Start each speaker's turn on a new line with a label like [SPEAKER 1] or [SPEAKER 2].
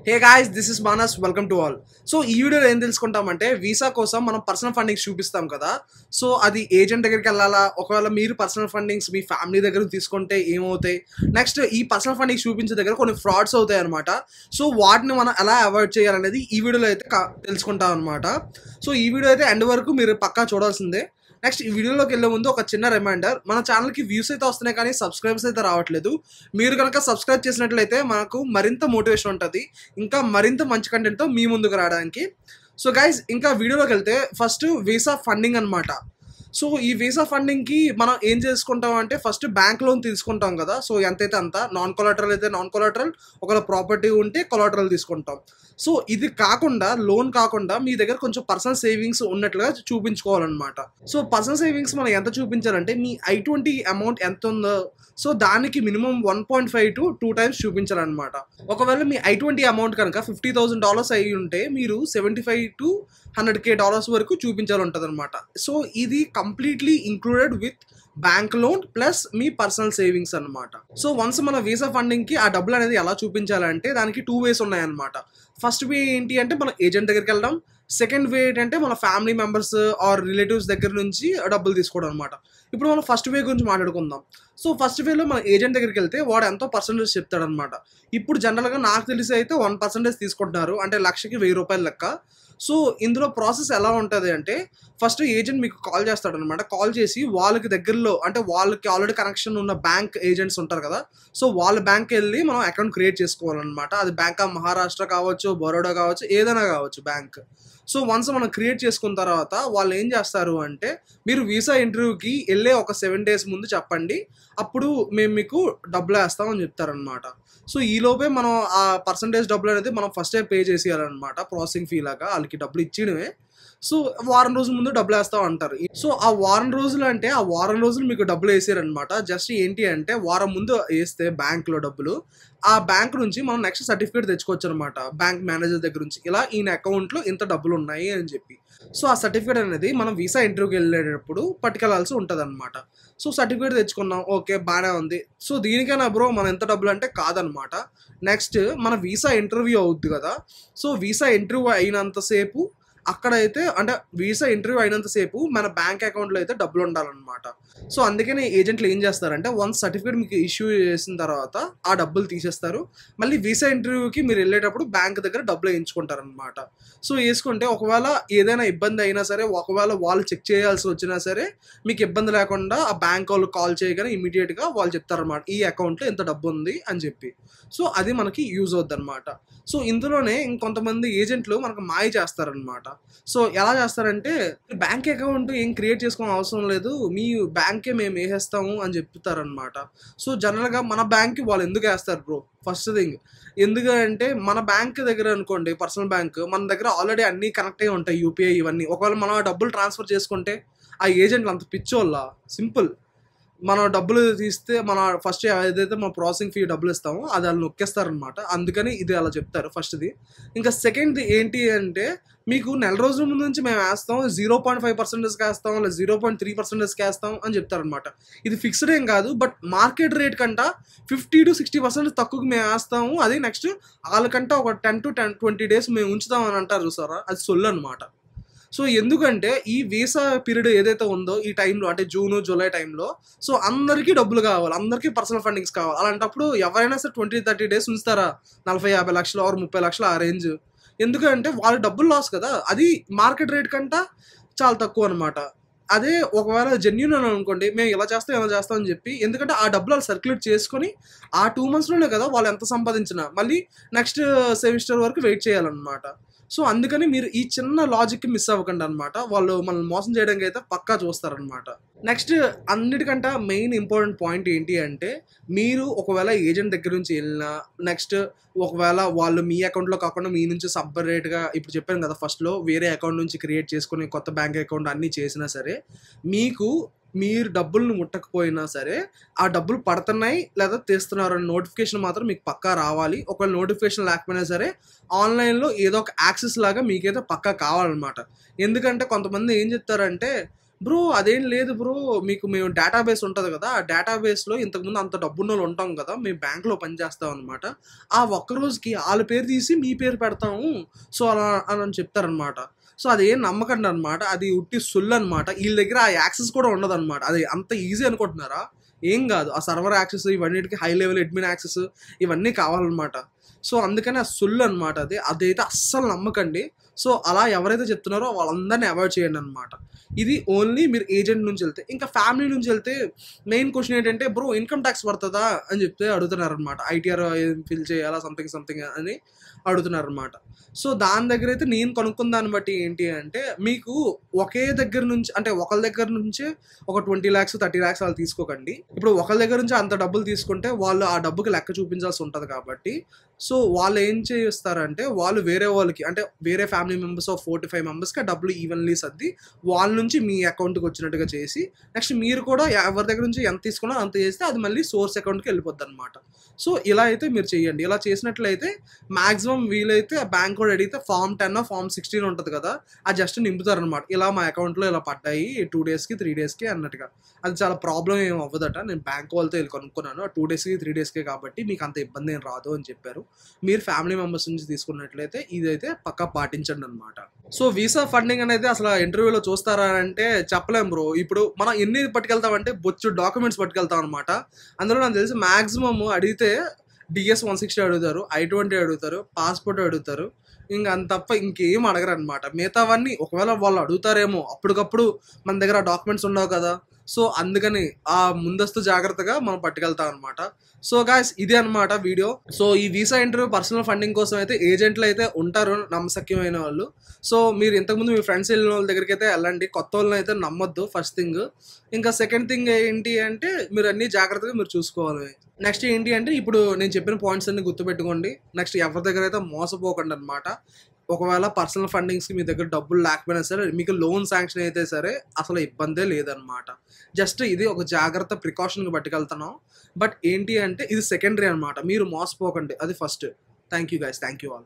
[SPEAKER 1] Hey guys, this is Manas. Welcome to all. So ఈ వీడియోలో ఏం తెలుసుకుంటామంటే వీసా కోసం మనం పర్సనల్ ఫండింగ్స్ చూపిస్తాం కదా. సో అది ఏజెంట్ దగ్గరికి వెళ్ళాలా, ఒకవేళ మీరు పర్సనల్ ఫండింగ్స్ మీ ఫ్యామిలీ దగ్గర తీసుకుంటే ఏమవుతాయి, నెక్స్ట్ ఈ పర్సనల్ ఫండింగ్స్ చూపించే దగ్గర కొన్ని ఫ్రాడ్స్ అవుతాయి అనమాట. సో వాటిని మనం ఎలా అవాయిడ్ చేయాలనేది ఈ వీడియోలో అయితే తెలుసుకుంటాం అనమాట. సో ఈ వీడియో అయితే ఎండ్ వరకు మీరు పక్కా చూడాల్సిందే. నెక్స్ట్ ఈ వీడియోలోకి వెళ్ళే ముందు ఒక చిన్న రిమైండర్, మన ఛానల్కి వ్యూస్ అయితే వస్తున్నాయి కానీ సబ్స్క్రైబర్స్ అయితే రావట్లేదు. మీరు కనుక సబ్స్క్రైబ్ చేసినట్లయితే మనకు మరింత మోటివేషన్ ఉంటుంది, ఇంకా మరింత మంచి కంటెంట్తో మీ ముందుకు రావడానికి. సో గైస్, ఇంకా వీడియోలోకి వెళ్తే ఫస్ట్ వీసా ఫండింగ్ అనమాట. సో ఈ వీసా ఫండింగ్కి మనం ఏం చేసుకుంటాం అంటే ఫస్ట్ బ్యాంక్ లోన్ తీసుకుంటాం కదా. సో ఎంతైతే అంత, నాన్ కొలాటరల్ అయితే నాన్ కొలాటరల్, ఒకవేళ ప్రాపర్టీ ఉంటే కొలాటరల్ తీసుకుంటాం. సో ఇది కాకుండా, లోన్ కాకుండా మీ దగ్గర కొంచెం పర్సనల్ సేవింగ్స్ ఉన్నట్లుగా చూపించుకోవాలన్నమాట. సో పర్సనల్ సేవింగ్స్ మనం ఎంత చూపించాలంటే మీ I-20 అమౌంట్ ఎంత ఉందో సో దానికి మినిమం 1.5 to 2 times చూపించాలన్నమాట. ఒకవేళ మీ I-20 అమౌంట్ కనుక $50,000 అయి ఉంటే మీరు $75 to $100K వరకు చూపించాలి ఉంటుంది అనమాట. సో ఇది completely included with bank loan plus me personal savings అనమాట. సో వన్స్ మన వీసా ఫండింగ్కి ఆ డబ్బులు అనేది ఎలా చూపించాలంటే దానికి 2 ways ఉన్నాయన్నమాట. ఫస్ట్ వే ఏంటి అంటే మన ఏజెంట్ దగ్గరికి వెళ్ళడం, సెకండ్ వే ఏంటంటే మన ఫ్యామిలీ మెంబర్స్ ఆర్ రిలేటివ్స్ దగ్గర నుంచి డబ్బులు తీసుకోవడం అనమాట. ఇప్పుడు మనం ఫస్ట్ వే గురించి మాట్లాడుకుందాం. సో ఫస్ట్ వేలో మన ఏజెంట్ దగ్గరికి వెళ్తే వాడు ఎంతో పర్సెంటేజ్ చెప్తాడనమాట. ఇప్పుడు జనరల్గా నాకు తెలిసి అయితే 1% తీసుకుంటున్నారు, అంటే లక్షకి ₹1000 లెక్క. సో ఇందులో ప్రాసెస్ ఎలా ఉంటుంది అంటే ఫస్ట్ ఏజెంట్ మీకు కాల్ చేస్తాడనమాట. కాల్ చేసి వాళ్ళకి దగ్గరలో, అంటే వాళ్ళకి ఆల్రెడీ కనెక్షన్ ఉన్న బ్యాంక్ ఏజెంట్స్ ఉంటారు కదా, సో వాళ్ళ బ్యాంక్కి వెళ్ళి మనం అకౌంట్ క్రియేట్ చేసుకోవాలన్నమాట. అది బ్యాంక్ ఆఫ్ మహారాష్ట్ర కావచ్చు, బరోడా కావచ్చు, ఏదైనా కావచ్చు బ్యాంక్. సో వన్స్ మనం క్రియేట్ చేసుకున్న తర్వాత వాళ్ళు ఏం చేస్తారు అంటే మీరు వీసా ఇంటర్వ్యూకి వెళ్ళే ఒక 7 days ముందు చెప్పండి, అప్పుడు మేము మీకు డబ్బులు వేస్తామని చెప్తారనమాట. సో ఈలోపే మనం ఆ పర్సంటేజ్ డబ్బులు అనేది మనం ఫస్టే పే చేసేయాలన్నమాట, ప్రాసెసింగ్ ఫీ లాగా వాళ్ళకి డబ్బులు ఇచ్చినవే. సో వారం రోజుల ముందు డబ్బులు వేస్తాం అంటారు. సో ఆ వారం రోజులు అంటే ఆ వారం రోజులు మీకు డబ్బులు వేసారనమాట. జస్ట్ ఏంటి అంటే వారం ముందు వేస్తే బ్యాంక్లో డబ్బులు, ఆ బ్యాంక్ నుంచి మనం నెక్స్ట్ సర్టిఫికేట్ తెచ్చుకోవచ్చు అనమాట బ్యాంక్ మేనేజర్ దగ్గర నుంచి, ఇలా ఈయన అకౌంట్లో ఇంత డబ్బులు ఉన్నాయి అని చెప్పి. సో ఆ సర్టిఫికేట్ అనేది మనం వీసా ఇంటర్వ్యూకి వెళ్ళేటప్పుడు పట్టుకెళ్ళాల్సి ఉంటుంది అనమాట. సో సర్టిఫికేట్ తెచ్చుకున్నాం, ఓకే బాగానే ఉంది. సో దీనికైనా బ్రో మన ఎంత డబ్బులు అంటే కాదనమాట. నెక్స్ట్ మన వీసా ఇంటర్వ్యూ అవుద్ది కదా. సో వీసా ఇంటర్వ్యూ అయినంతసేపు అక్కడైతే, అంటే వీసా ఇంటర్వ్యూ అయినంతసేపు మన బ్యాంక్ అకౌంట్లో అయితే డబ్బులు ఉండాలన్నమాట. సో అందుకని ఏజెంట్లు ఏం చేస్తారంటే వన్స్ సర్టిఫికేట్ మీకు ఇష్యూ చేసిన తర్వాత ఆ డబ్బులు తీసేస్తారు. మళ్ళీ వీసా ఇంటర్వ్యూకి మీరు వెళ్ళేటప్పుడు బ్యాంక్ దగ్గర డబ్బులు వేయించుకుంటారనమాట. సో వేసుకుంటే ఒకవేళ ఏదైనా ఇబ్బంది అయినా సరే, ఒకవేళ వాళ్ళు చెక్ చేయాల్సి వచ్చినా సరే మీకు ఇబ్బంది లేకుండా ఆ బ్యాంక్ వాళ్ళు కాల్ చేయగానే ఇమీడియట్గా వాళ్ళు చెప్తారనమాట ఈ అకౌంట్లో ఎంత డబ్బు ఉంది అని చెప్పి. సో అది మనకి యూజ్ అవుద్ది అనమాట. సో ఇందులోనే ఇంకొంతమంది ఏజెంట్లు మనకు మాయ చేస్తారనమాట. సో ఎలా చేస్తారంటే బ్యాంక్ అకౌంట్ ఏం క్రియేట్ చేసుకోవడం అవసరం లేదు, మీ బ్యాంకే మేము వేసేస్తాము అని చెప్తారనమాట. సో జనరల్గా మన బ్యాంక్కి వాళ్ళు ఎందుకు వేస్తారు బ్రో? ఫస్ట్ థింగ్ ఎందుకంటే మన బ్యాంక్ దగ్గర అనుకోండి, పర్సనల్ బ్యాంక్ మన దగ్గర ఆల్రెడీ అన్నీ కనెక్ట్ అయ్యి ఉంటాయి, యూపీఐ ఇవన్నీ. ఒకవేళ మనం ఆ డబ్బులు ట్రాన్స్ఫర్ చేసుకుంటే ఆ ఏజెంట్లు అంత పిచ్చోళ్ళ, సింపుల్ మనం డబ్బులు తీస్తే మన ఫస్ట్ ఏదైతే మనం ప్రాసెసింగ్ ఫీ డబ్బులు ఇస్తామో అది వాళ్ళు నొక్కేస్తారనమాట. అందుకని ఇది అలా చెప్తారు ఫస్ట్ది. ఇంకా సెకండ్ది ఏంటి అంటే మీకు నెల రోజుల ముందు నుంచి మేము వేస్తాం 0.5% వేస్తాం, లేదా 0.3% వేస్తాం అని చెప్తారనమాట. ఇది ఫిక్స్డ్ ఏం కాదు, బట్ మార్కెట్ రేట్ కంట 50 to 60% తక్కువకి మేము వేస్తాము. అది నెక్స్ట్ వాళ్ళకంట ఒక 10 to 20 days మేము ఉంచుతాం అని అంటారు చూసారా, అది సొల్లు అనమాట. సో ఎందుకంటే ఈ వీసా పీరియడ్ ఏదైతే ఉందో ఈ టైంలో, అంటే జూన్ జూలై టైంలో, సో అందరికీ డబ్బులు కావాలి, అందరికీ పర్సనల్ ఫండింగ్స్ కావాలి. అలాంటప్పుడు ఎవరైనా సరే 20-30 days ఉంచుతారా? 40-50 లక్షలు ఆర్ 30 లక్షలు ఆ రేంజ్. ఎందుకంటే వాళ్ళ డబ్బులు లాస్ కదా, అది మార్కెట్ రేట్ కంట చాలా తక్కువ అనమాట. అదే ఒకవేళ జెన్యూన్ అని అనుకోండి, మేము ఇలా చేస్తాం అని చెప్పి, ఎందుకంటే ఆ డబ్బులు వాళ్ళు సర్క్యులేట్ చేసుకొని ఆ 2 monthsలోనే కదా వాళ్ళు ఎంత సంపాదించినా మళ్ళీ నెక్స్ట్ సెమిస్టర్ వరకు వెయిట్ చేయాలన్నమాట. సో అందుకని మీరు ఈ చిన్న లాజిక్కి మిస్ అవ్వకండి అనమాట. వాళ్ళు మనల్ని మోసం చేయడానికి అయితే పక్కా చూస్తారనమాట. నెక్స్ట్ అన్నిటికంటే మెయిన్ ఇంపార్టెంట్ పాయింట్ ఏంటి అంటే మీరు ఒకవేళ ఏజెంట్ దగ్గర నుంచి వెళ్ళినా, నెక్స్ట్ ఒకవేళ వాళ్ళు మీ అకౌంట్లో కాకుండా మీ నుంచి సపరేట్గా, ఇప్పుడు చెప్పాను కదా ఫస్ట్లో, వేరే అకౌంట్ నుంచి క్రియేట్ చేసుకుని కొత్త బ్యాంక్ అకౌంట్ అన్నీ చేసినా సరే, మీరు డబ్బులను ముట్టకపోయినా సరే ఆ డబ్బులు పడుతున్నాయి లేదా తీస్తున్నారు అనే నోటిఫికేషన్ మాత్రం మీకు పక్కా రావాలి. ఒకవేళ నోటిఫికేషన్ లేకపోయినా సరే ఆన్లైన్లో ఏదో ఒక యాక్సెస్ లాగా మీకైతే పక్కా కావాలన్నమాట. ఎందుకంటే కొంతమంది ఏం చెప్తారంటే బ్రో అదేం లేదు బ్రో. మీకు మేము డేటాబేస్ ఉంటది గదా! ఆ డేటాబేస్‌లో ఇంతకుముందు అంత డబ్బున్నోళ్ళు ఉంటాం గదా! మేము బ్యాంక్‌లో పని చేస్తామనమాట. ఆ ఒక్క రోజుకి ఆళ్ళ పేరు తీసి మీ పేరు పెడతాము. సో, అలా అని చెప్తారనమాట. సో, అదేం నమ్మకండనమాట. అది ఉట్టి సొల్లనమాట. ఈళ్ళ దగ్గర ఆ యాక్సెస్ కూడా ఉండదనమాట. అది అంత ఈజీ అనుకుంటున్నారా? ఏం గాదు. ఆ సర్వర్ యాక్సెస్ ఇవన్నిటికి హై లెవెల్ అడ్మిన్ యాక్సెస్ ఇవన్నీ కావాలనమాట. సో, అందుకని ఆ సొల్లనమాట అది. అదైతే అస్సలు నమ్మకండి. సో, అలా ఎవరైతే చెప్తున్నారో వాళ్ళందరిని అవాయిడ్ చేయండనమాట. ఇది ఓన్లీ మీరు ఏజెంట్ నుంచెళ్తే. ఇంకా ఫ్యామిలీ నుంచెళ్తే మెయిన్ క్వెషన్ ఏంటంటే, "బ్రో ఇన్‌కమ్ టాక్స్ పడతదా?" అని చెప్తే అడుగుతున్నారనమాట. ఐటీఆర్ ఫిల్ చేయాలా సంథింగ్ సంథింగ్ అని అడుగుతున్నారనమాట. సో, దాని దగ్గరైతే నేను కనుక్కున్న దాన్ని బట్టి ఏంటి అంటే, మీకు ఒకే దగ్గర నుంచి అంటే ఒకళ్ళ దగ్గర నుంచే ఒక 20,00,000, 30,00,000 అలా తీసుకోకండి. ఇప్పుడు ఒకళ్ళ దగ్గర నుంచి అంత డబ్బులు తీసుకుంటే వాళ్ళు ఆ డబ్బుకి లెక్క చూపించాల్సి ఉంటది కాబట్టి, సో, వాళ్ళేం చేస్తారంటే, వాళ్ళు వేరే వాళ్ళకి అంటే వేరే ఫ్యామిలీ మెంబర్స్ ఆఫ్ 4-5 మెంబర్స్‌కి ఆ డబ్బులు ఈవెన్‌లీ సర్ది వాళ్ళ నుంచి మీ అకౌంట్‌కి వచ్చినట్టుగా చేసి, నెక్స్ట్ మీరు కూడా ఎవరి దగ్గర నుంచి ఎంత తీసుకున్నారో అంత చేస్తే అది మళ్ళీ సోర్స్ అకౌంట్‌కి వెళ్ళిపోద్దనమాట. సో, ఇలా అయితే మీరు చేయండి. ఇలా చేసినట్లయితే మాక్సిమం వీలైతే బ్యాంక్ కూడా అడిగితే ఫార్మ్ 10 ఫార్మ్ 16 ఉంటది కదా! అది జస్ట్ నింపుతారనమాట. ఇలా మా అకౌంట్‌లో ఇలా పడ్డాయి 2 డేస్‌కి, 3 డేస్‌కి అన్నట్టుగా. అది చాలా ప్రాబ్లమ్ ఏమి అవ్వదట. నేను బ్యాంక్ వాళ్ళతో ఎళ్లి కనుక్కున్నాను. 2 డేస్‌కి, 3 డేస్‌కే కాబట్టి మీకు అంత ఇబ్బంది ఏం రాదు అని చెప్పారు. మీరు ఫ్యామిలీ మెంబర్స్ నుంచి తీసుకున్నట్లయితే ఇదైతే పక్కా పాటించండనమాట. సో, వీసా ఫండింగ్ అనేది అసల ఇంటర్వ్యూలో చూస్తారా అంటే చెప్పలేం బ్రో. ఇప్పుడు మనం ఎన్ని పట్టుకెళ్తామంటే బొచ్చెడు డాక్యుమెంట్స్ పట్టుకెళ్తాం అనమాట. అందులో నాకు తెలిసి మాక్సిమమ్ అడిగితే DS-160 అడుగుతారు, I-20 అడుగుతారు, పాస్‌పోర్ట్ అడుగుతారు. ఇంక అంత తప్ప ఇంకేం అడగరనమాట. మిగతావన్నీ ఒకవేళ వాళ్ళు అడుగుతారేమో అప్పటికప్పుడు మన దగ్గర ఆ డాక్యుమెంట్స్ ఉండవు కదా! సో, అందుకని ఆ ముందస్తు జాగ్రత్తగా మనం పట్టుకెళ్తాం అనమాట. సో, గాయ్స్ ఇదే అనమాట వీడియో. సో, ఈ వీసా ఇంటర్వ్యూ పర్సనల్ ఫండింగ్ కోసం అయితే ఏజెంట్లు అయితే ఉంటారు నమ్మశక్యమైన వాళ్ళు. సో, మీరు ఇంతకుముందు మీ ఫ్రెండ్స్ వెళ్ళిన వాళ్ళ దగ్గరికైతే వెళ్ళండి. కొత్తోళ్ళనైతే నమ్మొద్దు ఫస్ట్ థింగ్. ఇంకా సెకండ్ థింగ్ ఏంటి అంటే మీరు అన్నీ జాగ్రత్తగా మీరు చూసుకోవాలి. నెక్స్ట్ ఏంటి అంటే ఇప్పుడు నేను చెప్పిన పాయింట్స్ అన్ని గుర్తుపెట్టుకోండి. నెక్స్ట్ ఎవరి దగ్గర అయితే మోసపోకండి అనమాట. ఒకవేళ పర్సనల్ ఫండింగ్స్‌కి మీ దగ్గర డబ్బులు లేకపోయినా సరే మీకు లోన్ శాంక్షన్ అయితే సరే అసలు ఇబ్బందే లేదనమాట. జస్ట్ ఇది ఒక జాగ్రత్త ప్రికాషన్‌గా పట్టుకెళ్తున్నాం. బట్ ఏంటి అంటే ఇది సెకండరీ అనమాట. మీరు మోసపోకండి. అది first. Thank you guys. Thank you all.